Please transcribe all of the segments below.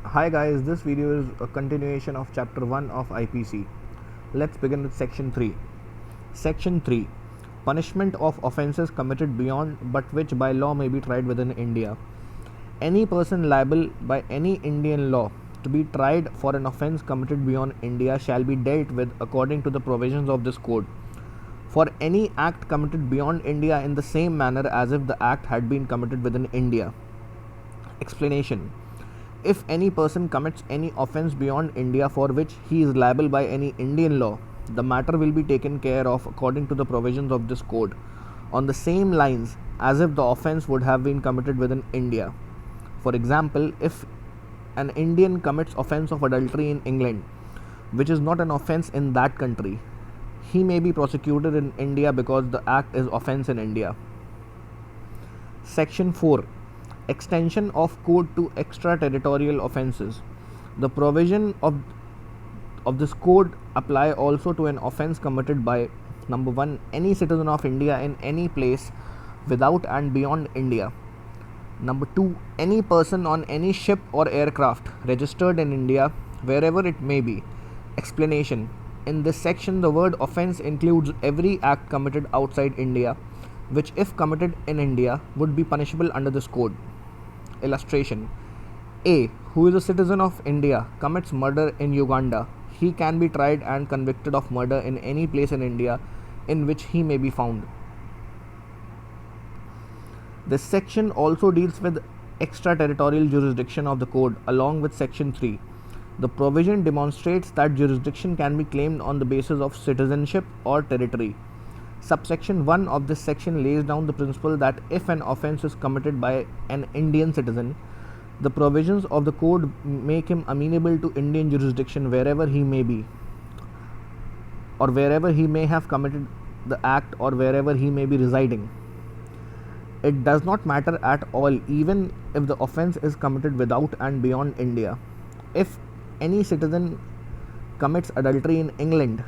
Hi guys, this video is a continuation of chapter 1 of IPC. Let's begin with section 3. Section 3. Punishment of offences committed beyond but which by law may be tried within India. Any person liable by any Indian law to be tried for an offence committed beyond India shall be dealt with according to the provisions of this code for any act committed beyond India in the same manner as if the act had been committed within India. Explanation. If any person commits any offence beyond India for which he is liable by any Indian law, the matter will be taken care of according to the provisions of this code, on the same lines as if the offence would have been committed within India. For example, if an Indian commits offence of adultery in England, which is not an offence in that country, he may be prosecuted in India because the act is offence in India. Section 4. Extension of code to extraterritorial offences. The provision of this code apply also to an offence committed by number 1 any citizen of India in any place without and beyond India. Number 2 any person on any ship or aircraft registered in India wherever it may be. Explanation. In this section the word offence includes every act committed outside India which if committed in India would be punishable under this code. Illustration. A, who is a citizen of India, commits murder in Uganda. He can be tried and convicted of murder in any place in India in which he may be found. This section also deals with extraterritorial jurisdiction of the code along with section 3. The provision demonstrates that jurisdiction can be claimed on the basis of citizenship or territory. Subsection 1 of this section lays down the principle that if an offence is committed by an Indian citizen, the provisions of the code make him amenable to Indian jurisdiction wherever he may be, or wherever he may have committed the act, or wherever he may be residing. It does not matter at all even if the offence is committed without and beyond India. If any citizen commits adultery in England,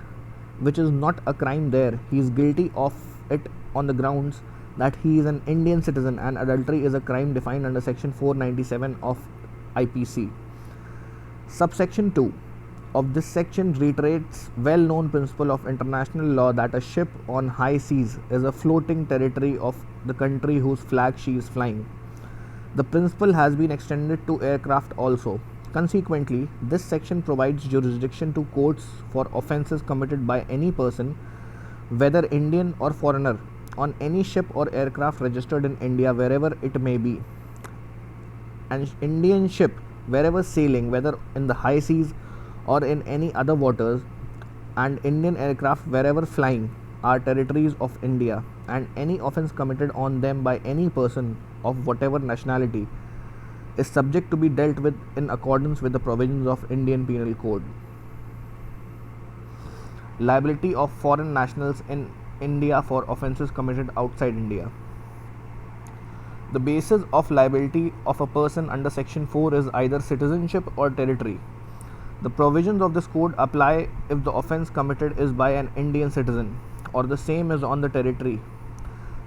which is not a crime there, he is guilty of it on the grounds that he is an Indian citizen and adultery is a crime defined under section 497 of IPC. Subsection 2 of this section reiterates well-known principle of international law that a ship on high seas is a floating territory of the country whose flag she is flying. The principle has been extended to aircraft also. Consequently, this section provides jurisdiction to courts for offences committed by any person, whether Indian or foreigner, on any ship or aircraft registered in India wherever it may be. An Indian ship, wherever sailing, whether in the high seas or in any other waters, and Indian aircraft wherever flying, are territories of India, and any offence committed on them by any person of whatever nationality is subject to be dealt with in accordance with the provisions of Indian Penal Code. Liability of foreign nationals in India for offences committed outside India. The basis of liability of a person under section 4 is either citizenship or territory. The provisions of this code apply if the offence committed is by an Indian citizen or the same is on the territory.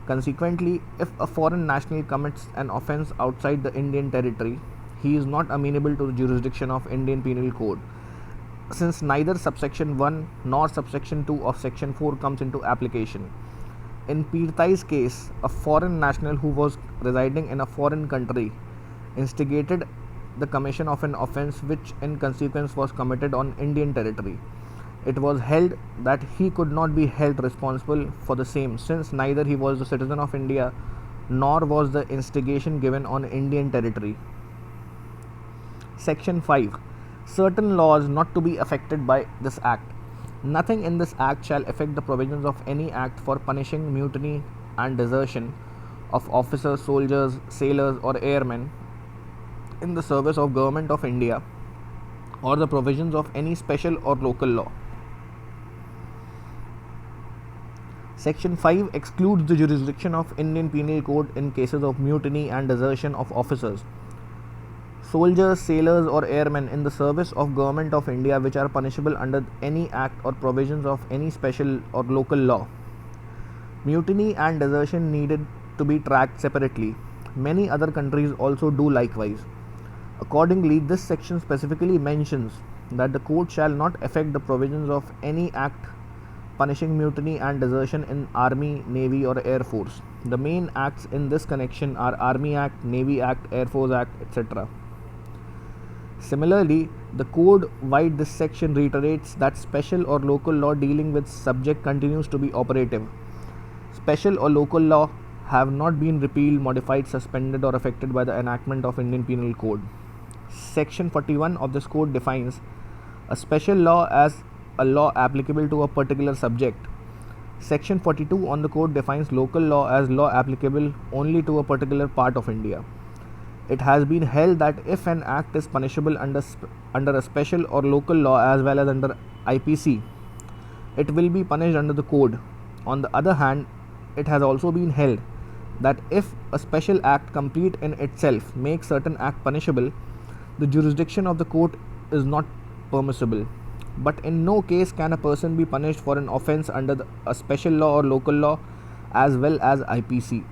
Consequently, if a foreign national commits an offence outside the Indian territory, he is not amenable to the jurisdiction of Indian Penal Code, since neither subsection 1 nor subsection 2 of section 4 comes into application. In Pirtai's case, a foreign national who was residing in a foreign country instigated the commission of an offence which in consequence was committed on Indian territory. It was held that he could not be held responsible for the same, since neither he was a citizen of India nor was the instigation given on Indian territory. Section 5. Certain laws not to be affected by this act. Nothing in this act shall affect the provisions of any act for punishing mutiny and desertion of officers, soldiers, sailors or airmen in the service of Government of India, or the provisions of any special or local law. Section 5 excludes the jurisdiction of Indian Penal Code in cases of mutiny and desertion of officers, soldiers, sailors or airmen in the service of Government of India which are punishable under any act or provisions of any special or local law. Mutiny and desertion needed to be tracked separately. Many other countries also do likewise. Accordingly, this section specifically mentions that the code shall not affect the provisions of any act punishing mutiny and desertion in Army, Navy, or Air Force. The main acts in this connection are Army Act, Navy Act, Air Force Act, etc. Similarly, the code wide this section reiterates that special or local law dealing with subject continues to be operative. Special or local law have not been repealed, modified, suspended, or affected by the enactment of Indian Penal Code. Section 41 of this code defines a special law as a law applicable to a particular subject. Section 42 on the code defines local law as law applicable only to a particular part of India. It has been held that if an act is punishable under a special or local law as well as under IPC, it will be punished under the code. On the other hand, it has also been held that if a special act complete in itself makes certain act punishable, the jurisdiction of the court is not permissible. But in no case can a person be punished for an offence under a special law or local law as well as IPC.